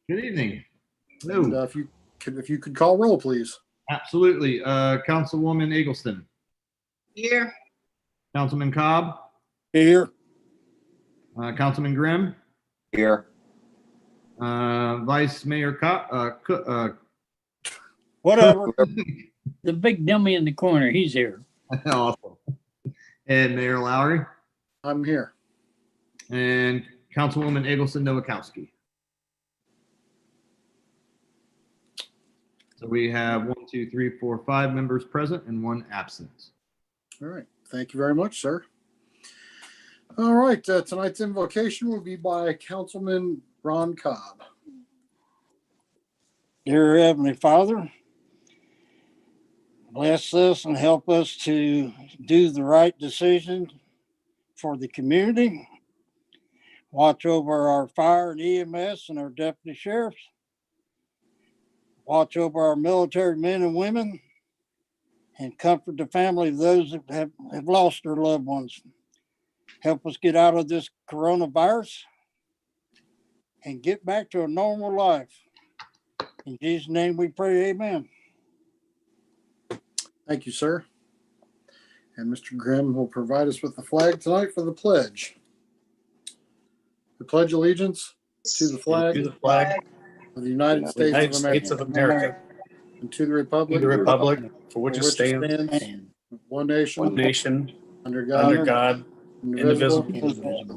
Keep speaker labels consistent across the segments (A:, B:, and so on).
A: Good evening.
B: And
A: Hello.
B: if you could call roll, please.
A: Absolutely. Councilwoman Eggleston,
C: Here.
A: Councilman Cobb,
B: Here.
A: Councilman Grimm,
D: Here.
A: Vice Mayor
B: Whatever.
E: The big dummy in the corner, he's here.
A: Awesome. And Mayor Lowry
B: I'm here.
A: and Councilwoman Eggleston Nowakowski. So we have 1, 2, 3, 4, 5 members present and 1 absent.
B: All right. Thank you very much, sir. All right. Tonight's invocation will be by Councilman Ron Cobb.
F: Dear Heavenly Father, bless us and help us to do the right decision for the community. Watch over our fire and EMS and our deputy sheriffs. Watch over our military men and women and comfort the family of those that have lost their loved ones. Help us get out of this coronavirus and get back to a normal life. In Jesus' name we pray, amen.
B: Thank you, sir. And Mr. Grimm will provide us with the flag tonight for the pledge. I pledge allegiance to the flag of the United States of America and to the republic
G: for which it stands,
B: one nation, under
G: under God,
B: indivisible,
G: indivisible,
B: with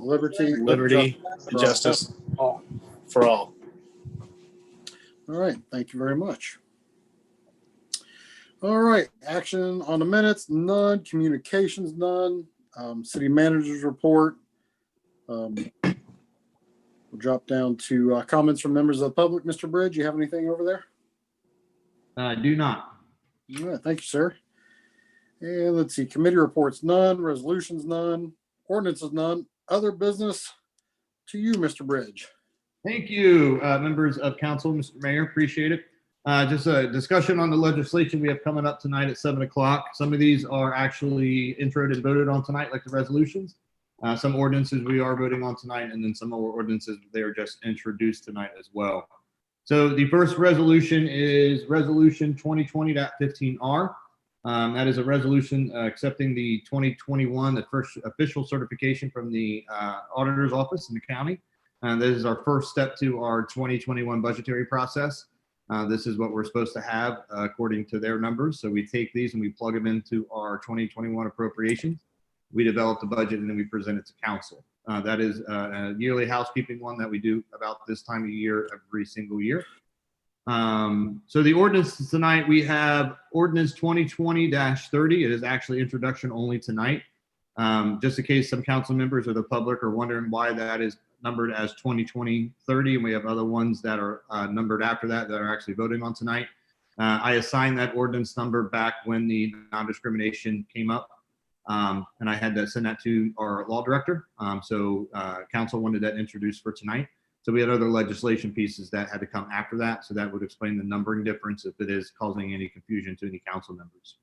B: liberty
G: and justice for all.
B: All right. Thank you very much. All right. Action on the minutes, none. Communications, none. City manager's report. We'll drop down to comments from members of the public. Mr. Bridge, you have anything over there?
A: I do not.
B: All right. Thank you, sir. And let's see. Committee reports, none. Resolutions, none. Ordinances, none. Other business to you, Mr. Bridge.
A: Thank you, members of council, Mr. Mayor. Appreciate it. Just a discussion on the legislation we have coming up tonight at 7 o'clock. Some of these are actually introed and voted on tonight, like the resolutions. Some ordinances we are voting on tonight, and then some more ordinances they are just introduced tonight as well. So the first resolution is Resolution 2020.15R. That is a resolution accepting the 2021, the first official certification from the auditor's office in the county. This is our first step to our 2021 budgetary process. This is what we're supposed to have according to their numbers. So we take these and we plug them into our 2021 appropriations. We develop the budget and then we present it to council. That is a yearly housekeeping one that we do about this time of year every single year. So the ordinance tonight, we have ordinance 2020-30. It is actually introduction only tonight. Just in case some council members or the public are wondering why that is numbered as 2020-30, and we have other ones that are numbered after that that are actually voting on tonight. I assigned that ordinance number back when the non-discrimination came up, and I had to send that to our law director. So council wanted that introduced for tonight. So we had other legislation pieces that had to come after that. So that would explain the numbering difference if it is causing any confusion to any council members.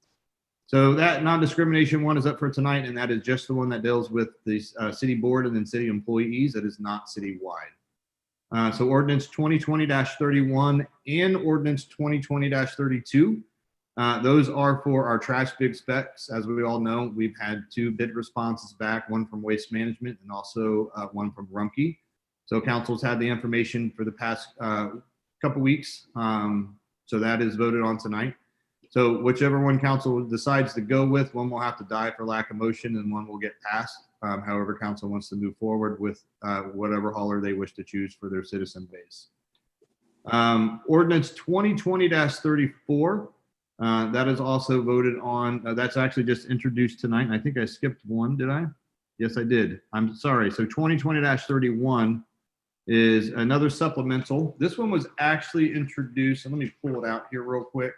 A: So that non-discrimination one is up for tonight, and that is just the one that deals with the city board and then city employees. That is not citywide. So ordinance 2020-31 and ordinance 2020-32. Those are for our trash big specs. As we all know, we've had 2 bid responses back, one from Waste Management and also one from Rumpke. So council's had the information for the past couple weeks. So that is voted on tonight. So whichever one council decides to go with, one will have to die for lack of motion and one will get passed. However, council wants to move forward with whatever hauler they wish to choose for their citizen base. Ordinance 2020-34. That is also voted on. That's actually just introduced tonight. I think I skipped one, did I? Yes, I did. I'm sorry. So 2020-31 is another supplemental. This one was actually introduced, and let me pull it out here real quick.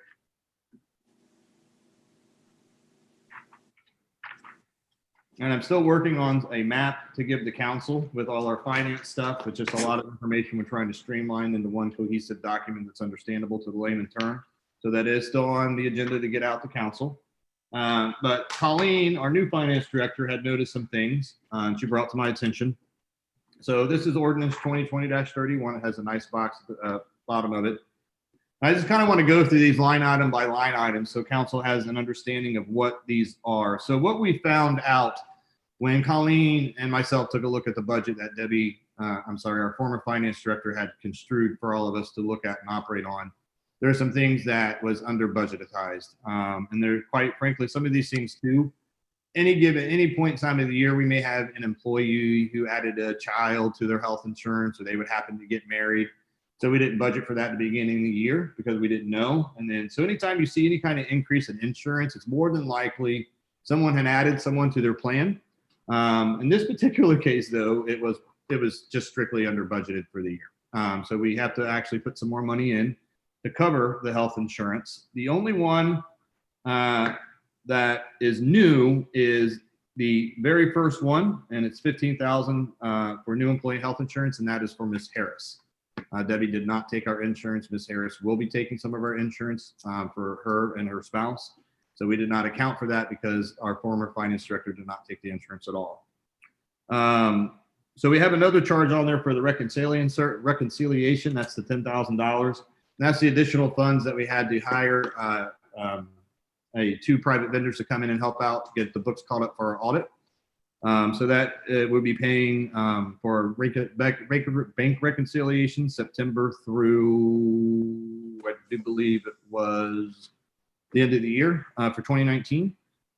A: And I'm still working on a map to give the council with all our finance stuff. It's just a lot of information we're trying to streamline into one cohesive document that's understandable to the layman term. So that is still on the agenda to get out to council. But Colleen, our new finance director, had noticed some things she brought to my attention. So this is ordinance 2020-31. It has a nice box at the bottom of it. I just kind of want to go through these line item by line item so council has an understanding of what these are. So what we found out when Colleen and myself took a look at the budget that Debbie, our former finance director had construed for all of us to look at and operate on, there are some things that was under budgetized. And there, quite frankly, some of these things too. Any point in time of the year, we may have an employee who added a child to their health insurance, or they would happen to get married. So we didn't budget for that at the beginning of the year because we didn't know. And then, so anytime you see any kind of increase in insurance, it's more than likely someone had added someone to their plan. In this particular case, though, it was just strictly under budgeted for the year. So we have to actually put some more money in to cover the health insurance. The only one that is new is the very first one, and it's $15,000 for new employee health insurance, and that is for Ms. Harris. Debbie did not take our insurance. Ms. Harris will be taking some of our insurance for her and her spouse. So we did not account for that because our former finance director did not take the insurance at all. So we have another charge on there for the reconciliation. That's the $10,000. That's the additional funds that we had to hire two private vendors to come in and help out, get the books caught up for our audit. So that would be paying for bank reconciliation September through, I do believe it was the end of the year for 2019.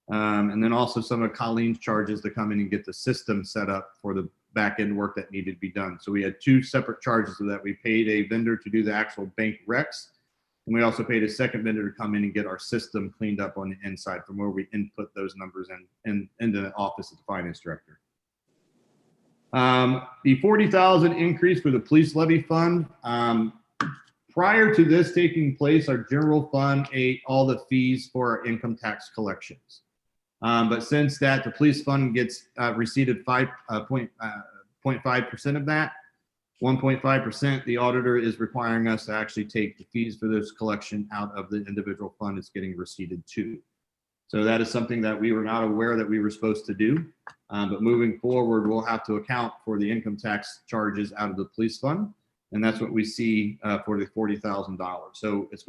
A: And then also some of Colleen's charges to come in and get the system set up for the back end work that needed to be done. So we had two separate charges of that. We paid a vendor to do the actual bank recs. And we also paid a second vendor to come in and get our system cleaned up on the inside from where we input those numbers in into the office of the finance director. The $40,000 increase for the police levy fund. Prior to this taking place, our general fund ate all the fees for our income tax collections. But since that, the police fund gets receipted 0.5% of that. 1.5%, the auditor is requiring us to actually take the fees for this collection out of the individual fund it's getting receipted to. So that is something that we were not aware that we were supposed to do. But moving forward, we'll have to account for the income tax charges out of the police fund. And that's what we see for the $40,000. So it's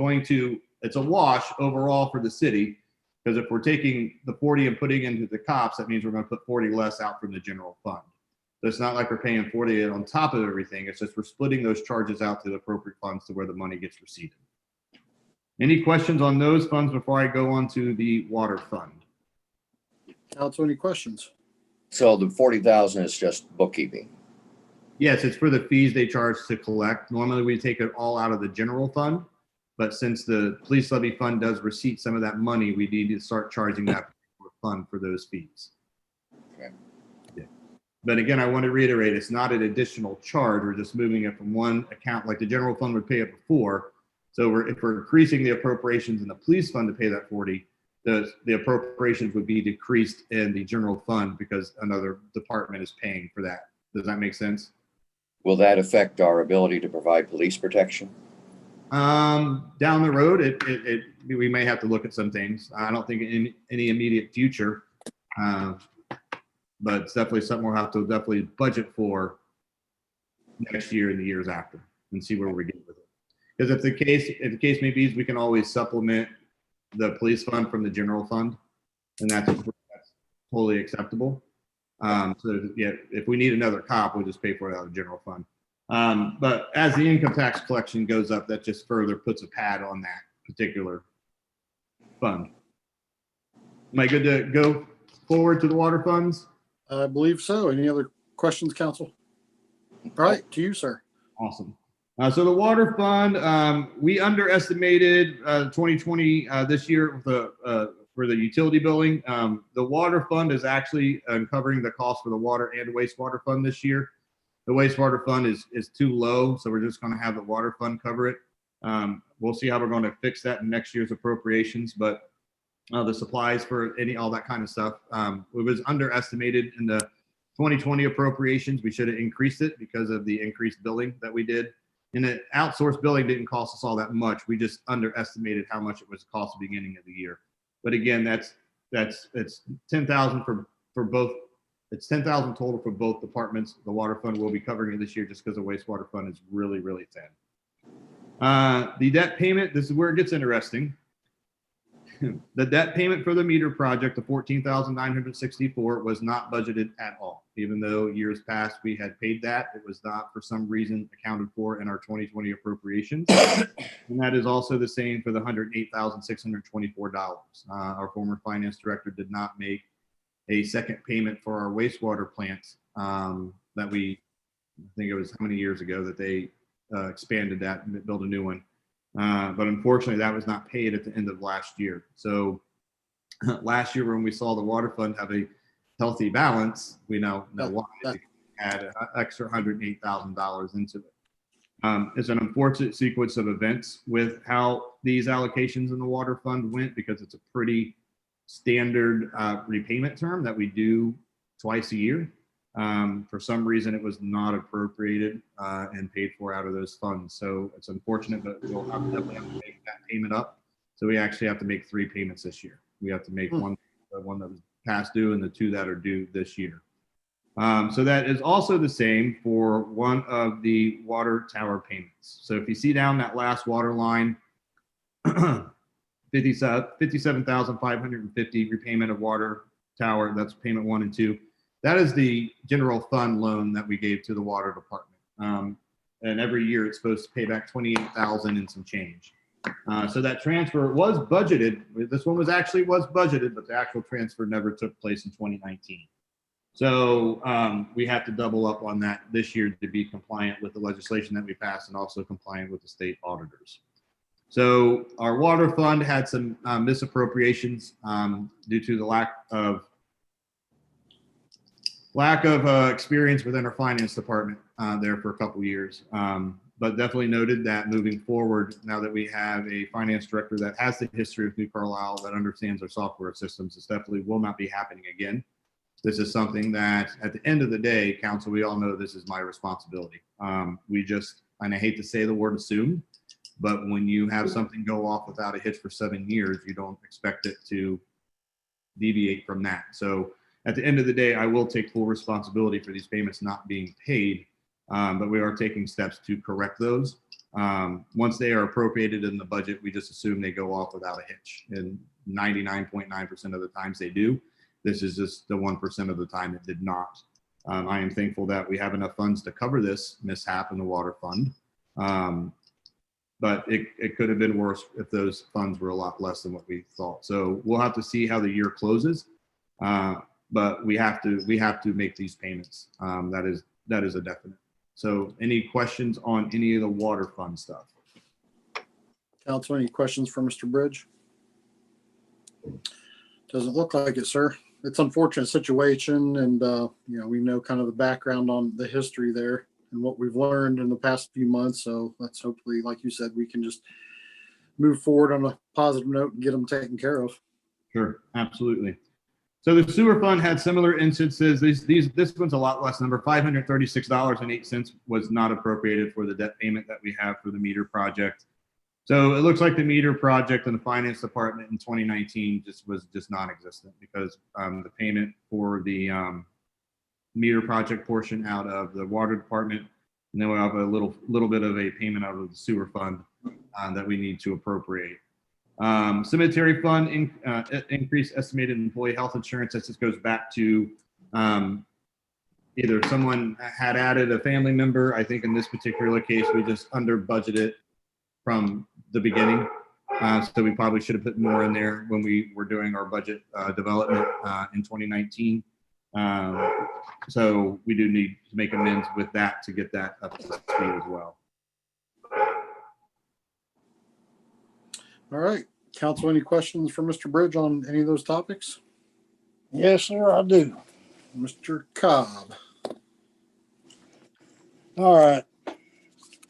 A: a wash overall for the city, because if we're taking the 40 and putting into the cops, that means we're going to put 40 less out from the general fund. So it's not like we're paying 40 on top of everything. It's just we're splitting those charges out to the appropriate funds to where the money gets received. Any questions on those funds before I go on to the water fund?
B: Council, any questions?
C: So the 40,000 is just bookkeeping.
A: Yes, it's for the fees they charge to collect. Normally we take it all out of the general fund, but since the police levy fund does receipt some of that money, we need to start charging that fund for those fees.
C: Okay.
A: Yeah. But again, I want to reiterate, it's not an additional charge. We're just moving it from one account like the general fund would pay it before. So if we're increasing the appropriations in the police fund to pay that 40, the appropriations would be decreased in the general fund because another department is paying for that. Does that make sense?
C: Will that affect our ability to provide police protection?
A: Down the road, we may have to look at some things. I don't think in any immediate future, but it's definitely something we'll have to definitely budget for next year and the years after and see where we get with it. Because if the case may be, is we can always supplement the police fund from the general fund, and that's totally acceptable. So yeah, if we need another cop, we'll just pay for it out of the general fund. But as the income tax collection goes up, that just further puts a pad on that particular fund. Am I good to go forward to the water funds?
B: I believe so. Any other questions, council? All right, to you, sir.
A: Awesome. So the water fund, we underestimated 2020 this year for the utility billing. The water fund is actually covering the cost for the water and wastewater fund this year. The wastewater fund is too low, so we're just going to have the water fund cover it. We'll see how we're going to fix that in next year's appropriations, but the supplies for all that kind of stuff, it was underestimated in the 2020 appropriations. We should have increased it because of the increased billing that we did. And the outsourced billing didn't cost us all that much. We just underestimated how much it was cost at the beginning of the year. But again, it's $10,000 for both It's 10,000 total for both departments. The water fund will be covering it this year just because the wastewater fund is really, really thin. The debt payment, this is where it gets interesting. The debt payment for the meter project, the $14,964, was not budgeted at all. Even though years past we had paid that, it was not for some reason accounted for in our 2020 appropriations. And that is also the same for the $108,624. Our former finance director did not make a second payment for our wastewater plant that we, I think it was how many years ago that they expanded that and built a new one. But unfortunately, that was not paid at the end of last year. So last year, when we saw the water fund have a healthy balance, we now know why we had an extra $108,000 into it. It's an unfortunate sequence of events with how these allocations in the water fund went, because it's a pretty standard repayment term that we do twice a year. For some reason, it was not appropriated and paid for out of those funds. So it's unfortunate, but we'll definitely have to make that payment up. So we actually have to make 3 payments this year. We have to make one that was past due and the 2 that are due this year. So that is also the same for one of the water tower payments. So if you see down that last water line, 57,550 repayment of water tower, that's payment 1 and 2. That is the general fund loan that we gave to the water department. And every year it's supposed to pay back 28,000 and some change. So that transfer was budgeted. This one was budgeted, but the actual transfer never took place in 2019. So we have to double up on that this year to be compliant with the legislation that we passed and also compliant with the state auditors. So our water fund had some misappropriations due to the lack of experience within our finance department there for a couple years. But definitely noted that moving forward, now that we have a finance director that has the history of New Carlisle, that understands our software systems, this definitely will not be happening again. This is something that at the end of the day, council, we all know this is my responsibility. We just, and I hate to say the word assume, but when you have something go off without a hitch for 7 years, you don't expect it to deviate from that. So at the end of the day, I will take full responsibility for these payments not being paid, but we are taking steps to correct those. Once they are appropriated in the budget, we just assume they go off without a hitch. And 99.9% of the times they do. This is just the 1% of the time it did not. I am thankful that we have enough funds to cover this mishap in the water fund. But it could have been worse if those funds were a lot less than what we thought. So we'll have to see how the year closes. But we have to make these payments. That is a definite. So any questions on any of the water fund stuff?
B: Council, any questions for Mr. Bridge? Doesn't look like it, sir. It's an unfortunate situation, and we know kind of the background on the history there and what we've learned in the past few months. So let's hopefully, like you said, we can just move forward on a positive note and get them taken care of.
A: Sure, absolutely. So the sewer fund had similar instances. This one's a lot less number. $536.08 was not appropriated for the debt payment that we have for the meter project. So it looks like the meter project in the finance department in 2019 was non-existent, because the payment for the meter project portion out of the water department, and then we have a little bit of a payment out of the sewer fund that we need to appropriate. Cemetery fund increase estimated employee health insurance. This just goes back to either someone had added a family member. I think in this particular case, we just under budgeted from the beginning. So we probably should have put more in there when we were doing our budget development in 2019. So we do need to make amends with that to get that up to speed as well.
B: All right. Council, any questions for Mr. Bridge on any of those topics?
F: Yes, sir, I do.
B: Mr. Cobb.
F: All right.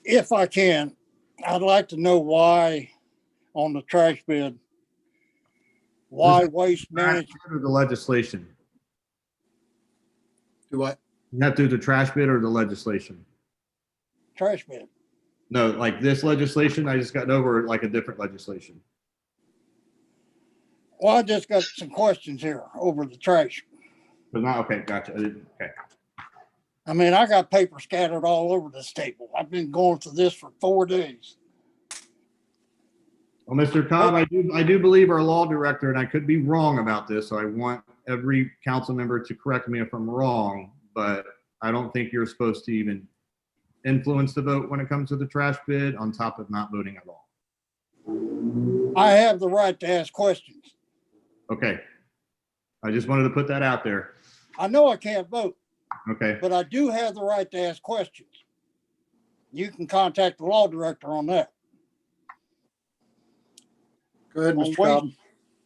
F: If I can, I'd like to know why on the trash bid, why waste management,
A: Or the legislation.
B: Do what?
A: You have to do the trash bid or the legislation?
F: trash bid.
A: No, like this legislation, I just got over like a different legislation.
F: Well, I just got some questions here over the trash.
A: But not, okay, gotcha. Okay.
F: I mean, I got paper scattered all over this table. I've been going through this for 4 days.
A: Well, Mr. Cobb, I do believe our law director, and I could be wrong about this, so I want every council member to correct me if I'm wrong, but I don't think you're supposed to even influence the vote when it comes to the trash bid on top of not voting at all.
F: I have the right to ask questions.
A: Okay. I just wanted to put that out there.
F: I know I can't vote,
A: Okay.
F: but I do have the right to ask questions. You can contact the law director on that.
B: Go ahead,
F: On
B: Mr. Cobb.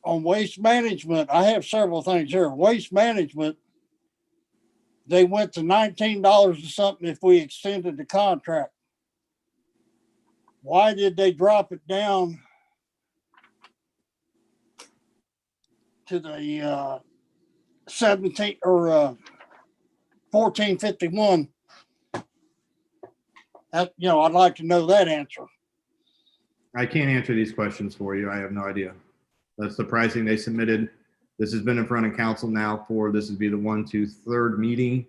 F: On waste management, I have several things here. Waste management, they went to $19 or something if we extended the contract. Why did they drop it down to the 17 or 1451? That, I'd like to know that answer.
A: I can't answer these questions for you. I have no idea. That's the pricing they submitted. This has been in front of council now this would be the 3rd meeting.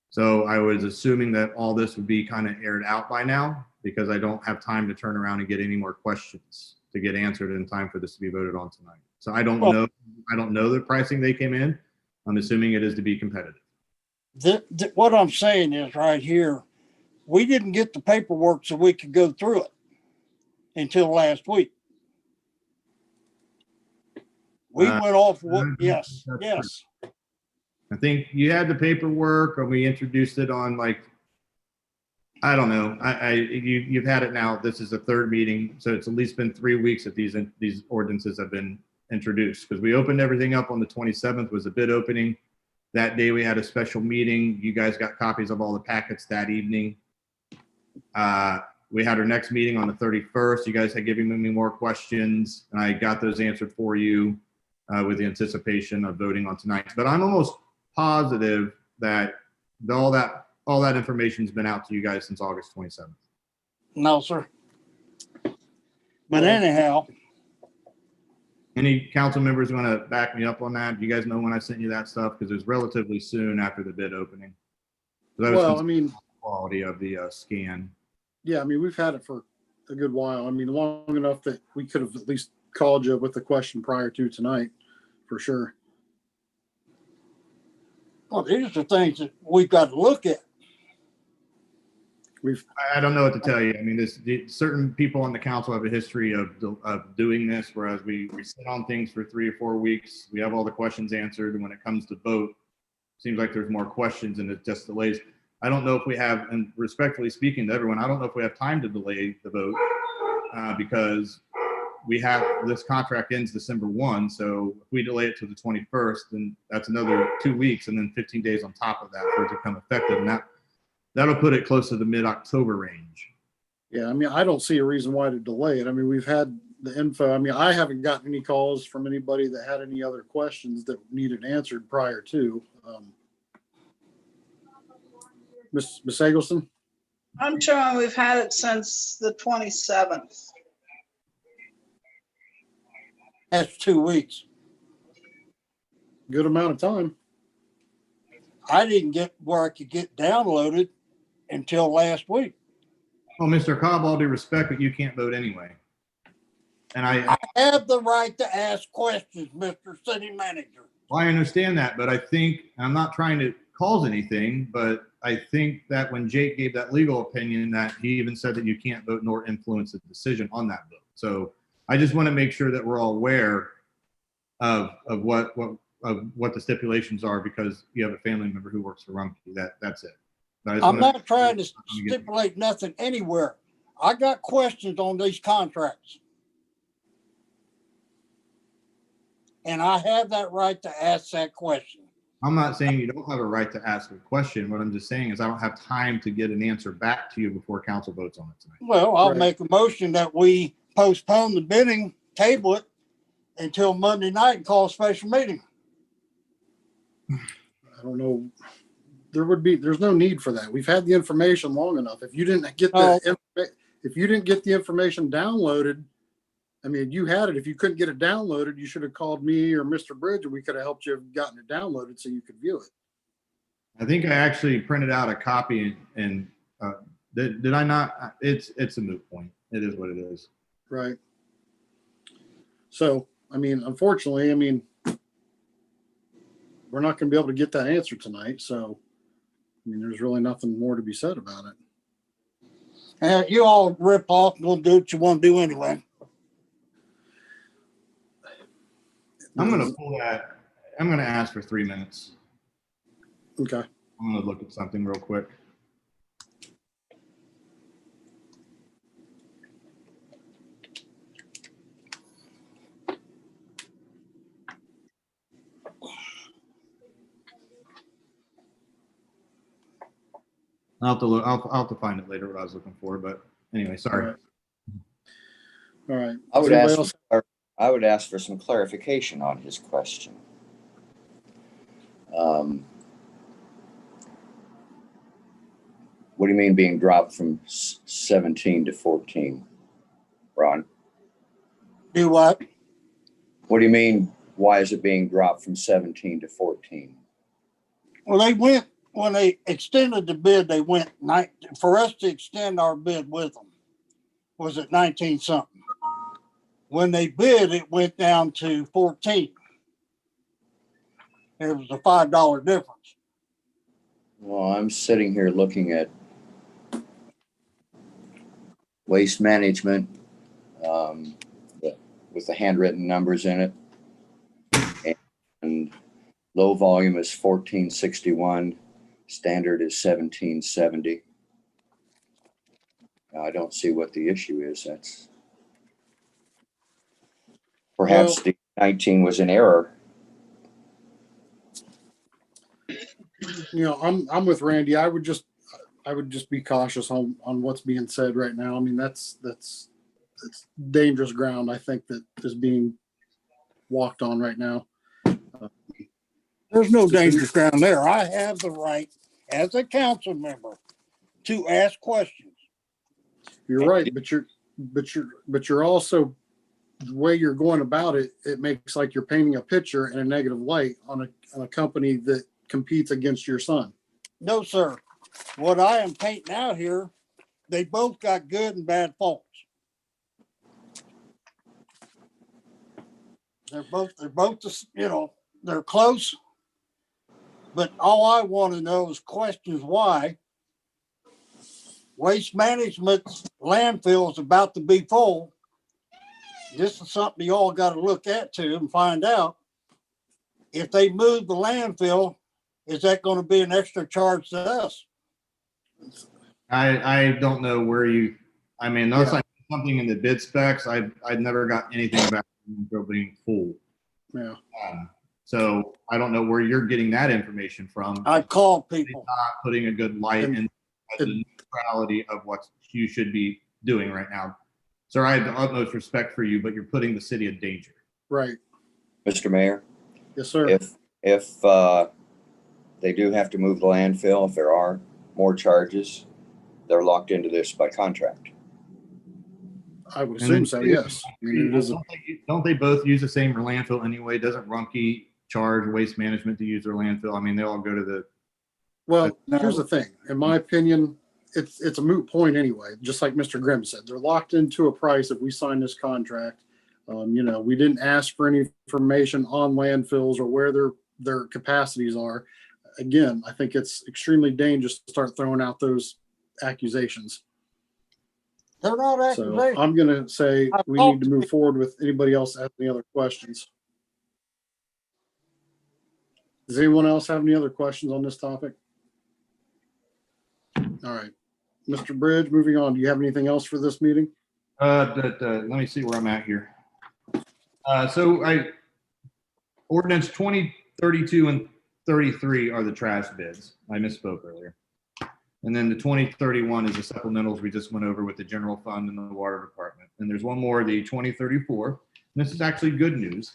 A: So I was assuming that all this would be kind of aired out by now because I don't have time to turn around and get any more questions to get answered in time for this to be voted on tonight. So I don't know the pricing they came in. I'm assuming it is to be competitive.
F: What I'm saying is right here, we didn't get the paperwork so we could go through it until last week. We went off what? Yes.
A: I think you had the paperwork, or we introduced it on I don't know. You've had it now. This is the 3rd meeting, so it's at least been 3 weeks that these ordinances have been introduced. Because we opened everything up on the 27th was a bid opening. That day we had a special meeting. You guys got copies of all the packets that evening. We had our next meeting on the 31st. You guys had given me more questions, and I got those answered for you with the anticipation of voting on tonight. But I'm almost positive that all that information's been out to you guys since August 27th.
F: No, sir. But anyhow,
A: Any council members want to back me up on that? Do you guys know when I sent you that stuff? Because it was relatively soon after the bid opening. So that was
B: Well, I mean,
A: quality of the scan.
B: yeah, I mean, we've had it for a good while. I mean, long enough that we could have at least called you with the question prior to tonight, for sure.
F: well, these are things that we've got to look at.
A: I don't know what to tell you. I mean, certain people on the council have a history of doing this, whereas we sit on things for 3 or 4 weeks. We have all the questions answered, and when it comes to vote, seems like there's more questions and it just delays. I don't know if we have, and respectfully speaking to everyone, I don't know if we have time to delay the vote because this contract ends December 1. So if we delay it to the 21st, then that's another 2 weeks and then 15 days on top of that for it to become effective. And that'll put it close to the mid-October range.
B: Yeah, I mean, I don't see a reason why to delay it. I mean, we've had the info. I mean, I haven't gotten any calls from anybody that had any other questions that needed answered prior to. Ms. Eggleston?
D: I'm showing we've had it since the 27th.
F: That's 2 weeks.
B: Good amount of time.
F: I didn't get where I could get downloaded until last week.
A: Well, Mr. Cobb, all due respect, but you can't vote anyway. And I
F: Have the right to ask questions, Mr. City Manager.
A: Well, I understand that, but I think, I'm not trying to cause anything, but I think that when Jake gave that legal opinion, that he even said that you can't vote nor influence the decision on that vote. So I just want to make sure that we're all aware of what the stipulations are, because you have a family member who works for Rumpke. That's it.
F: I'm not trying to stipulate nothing anywhere. I got questions on these contracts. And I have that right to ask that question.
A: I'm not saying you don't have a right to ask a question. What I'm just saying is I don't have time to get an answer back to you before council votes on it tonight.
F: Well, I'll
B: Right.
F: make a motion that we postpone the bidding, table it until Monday night and call a special meeting.
B: I don't know. There's no need for that. We've had the information long enough. If you didn't get
F: Oh.
B: if you didn't get the information downloaded I mean, you had it. If you couldn't get it downloaded, you should have called me or Mr. Bridge, and we could have helped you have gotten it downloaded so you could view it.
A: I think I actually printed out a copy and did I not? It's a moot point. It is what it is.
B: Right. So, I mean, unfortunately, I mean, we're not going to be able to get that answer tonight. So, I mean, there's really nothing more to be said about it.
F: And you all rip off and go do what you want to do anyway.
A: I'm going to pull that. I'm going to ask for 3 minutes.
B: Okay.
A: I'm going to look at something real quick. I'll have to look. I'll have to find it later what I was looking for. But anyway, sorry.
B: All right.
C: I would
B: Does anybody
C: ask,
B: else-
C: I would ask for some clarification on his question. What do you mean being dropped from 17 to 14, Ron?
F: Do what?
C: What do you mean, why is it being dropped from 17 to 14?
F: Well, they went, when they extended the bid, they went for us to extend our bid with them, was at 19 something. When they bid, it went down to 14. There was a $5 difference.
C: Well, I'm sitting here looking at waste management with the handwritten numbers in it. And low volume is 1461, standard is 1770. I don't see what the issue is. That's perhaps the 19 was an error.
B: You know, I'm with Randy. I would just be cautious on what's being said right now. I mean, that's dangerous ground, I think, that is being walked on right now.
F: There's no dangerous ground there. I have the right as a council member to ask questions.
B: You're right, but you're also, the way you're going about it, it makes like you're painting a picture in a negative light on a company that competes against your son.
F: No, sir. What I am painting out here, they both got good and bad faults. They're both, you know, they're close. But all I want to know is questions why Waste Management's landfill is about to be full. This is something you all got to look at too and find out. If they move the landfill, is that going to be an extra charge to us?
A: I don't know where you. I mean, unless I know something in the bid specs, I'd never got anything about it being full.
B: Yeah.
A: So I don't know where you're getting that information from.
F: I called people.
A: Not putting a good light in the neutrality of what you should be doing right now. Sir, I have the utmost respect for you, but you're putting the city in danger.
B: Right.
C: Mr. Mayor,
B: Yes, sir.
C: if they do have to move the landfill, if there are more charges, they're locked into this by contract.
B: I would assume so, yes. I mean, it is
A: Don't they both use the same landfill anyway? Doesn't Rumpke charge Waste Management to use their landfill? I mean, they all go to the.
B: well, here's the thing. In my opinion, it's a moot point anyway. Just like Mr. Grimm said, they're locked into a price if we sign this contract. You know, we didn't ask for any information on landfills or where their capacities are. Again, I think it's extremely dangerous to start throwing out those accusations.
F: They're not
B: So
F: accusations.
B: I'm going to say we need to move forward with anybody else that has any other questions. Does anyone else have any other questions on this topic? All right. Mr. Bridge, moving on. Do you have anything else for this meeting?
A: Let me see where I'm at here. Ordinance 20, 32, and 33 are the trash bids. I misspoke earlier. And then the 2031 is the supplementals we just went over with the general fund and the water department. And there's one more, the 2034. And this is actually good news.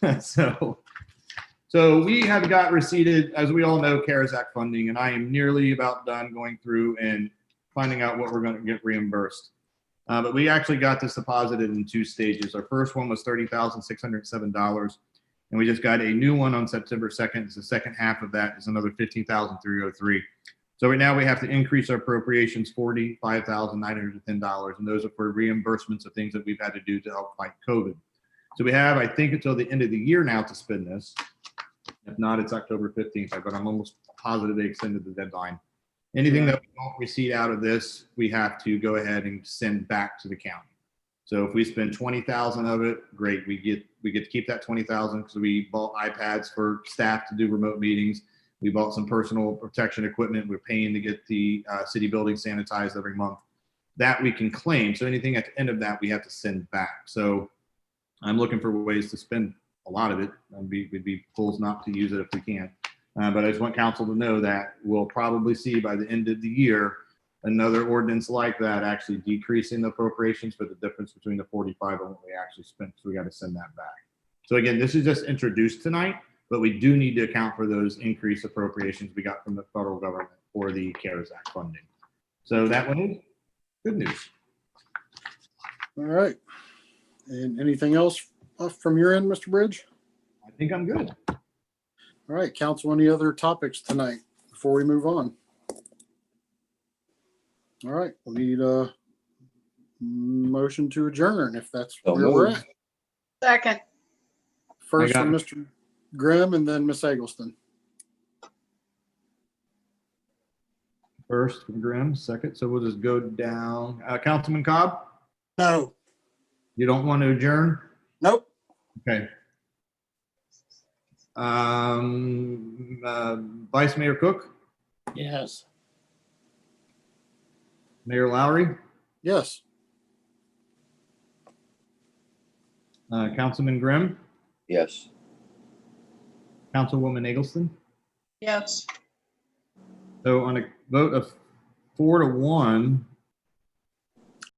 A: So we have got receipted, as we all know, CARES Act funding, and I am nearly about done going through and finding out what we're going to get reimbursed. But we actually got this deposited in 2 stages. Our first one was $30,607. And we just got a new one on September 2nd. The second half of that is another $15,303. So right now we have to increase our appropriations $45,910. And those are for reimbursements of things that we've had to do to help fight COVID. So we have, I think, until the end of the year now to spend this. If not, it's October 15th, but I'm almost positive they extended the deadline. Anything that we don't receive out of this, we have to go ahead and send back to the county. So if we spend 20,000 of it, great. We get to keep that 20,000 because we bought iPads for staff to do remote meetings. We bought some personal protection equipment. We're paying to get the city building sanitized every month. That we can claim. So anything at the end of that, we have to send back. So I'm looking for ways to spend a lot of it. We'd be fools not to use it if we can. But I just want council to know that we'll probably see by the end of the year another ordinance like that actually decreasing the appropriations for the difference between the 45 and what we actually spent. So we got to send that back. So again, this is just introduced tonight, but we do need to account for those increased appropriations we got from the federal government for the CARES Act funding. So that one is good news.
B: All right. And anything else from your end, Mr. Bridge?
A: I think I'm good.
B: All right, council, any other topics tonight before we move on? All right, we'll need a motion to adjourn if that's
C: So
B: where we're
C: moved.
B: at.
D: Second,
B: First
A: I got
B: from Mr. Grimm and then Miss Eggleston.
A: First from Grimm, second. So we'll just go down. Councilman Cobb,
F: No,
A: you don't want to adjourn?
F: nope.
A: Okay. Vice Mayor Cook,
E: Yes.
A: Mayor Lowry,
B: Yes.
A: Councilman Grimm,
C: Yes.
A: Councilwoman Eggleston.
D: yes.
A: So on a vote of 4-1,